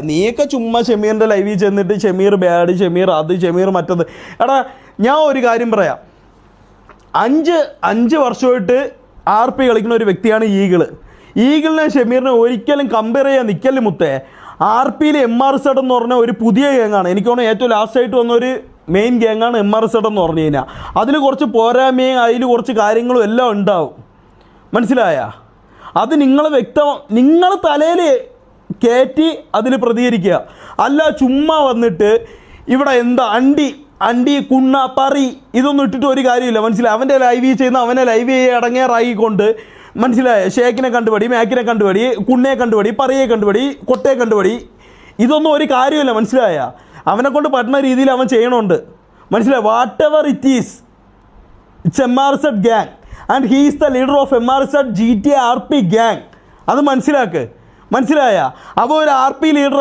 നീയൊക്കെ ചുമ്മാ ഷമീറിൻ്റെ ലൈവിൽ ചെന്നിട്ട് ഷമീർ ബാഡ്, ഷമീർ അത്, ഷമീർ മറ്റത്. എടാ ഞാൻ ഒരു കാര്യം പറയാം, അഞ്ച് വർഷമായിട്ട് RP കളിക്കുന്ന ഒരു വ്യക്തിയാണ് ഈഗിളിനെ ഷമീറിനെ ഒരിക്കലും കമ്പയർ ചെയ്യാൻ നിൽക്കല് മുത്തേ. RPയിൽ MRZ എന്ന് പറഞ്ഞ ഒരു പുതിയ ഗാങ്ങാണ്. എനിക്ക് തോന്നുന്നു ഏറ്റവും ലാസ്റ്റായിട്ട് വന്നൊരു മെയിൻ ഗാങ്ങാണ് MRZ എന്ന് പറഞ്ഞു കഴിഞ്ഞാൽ. അതിൽ കുറച്ച് പോരായ്മയും അതിൽ കുറച്ച് കാര്യങ്ങളും എല്ലാം ഉണ്ടാവും, മനസ്സിലായ? അത് നിങ്ങൾ തലയിൽ കയറ്റി അതിൽ പ്രതികരിക്കുക, അല്ല ചുമ്മാ വന്നിട്ട് ഇവിടെ എന്താ അണ്ടി കുണ്ണ പറി ഇതൊന്നും ഇട്ടിട്ട് ഒരു കാര്യമില്ല, മനസ്സിലായി? അവൻ്റെ ലൈവ് ചെയ്യുന്ന അവനെ ലൈവ് അടങ്ങേറായിക്കൊണ്ട്, മനസ്സിലായ? ഷേക്കിനെ കണ്ടുപടി, മാക്കിനെ കണ്ടുപടി, കുണ്ണയെ കണ്ടുപടി, പറയെ കണ്ടുപടി, കൊട്ടയെ കണ്ടുപടി, ഇതൊന്നും ഒരു കാര്യമില്ല, മനസ്സിലായ? അവനെ കൊണ്ട് പറ്റുന്ന രീതിയിൽ അവൻ ചെയ്യണമുണ്ട്, മനസ്സിലായി? What ever it is, it's MRZ gang and he is the leader of MRZ GTA RP gang. അത് മനസ്സിലാക്ക്, മനസ്സിലായ? അപ്പോൾ ഒരു RP ലീഡർ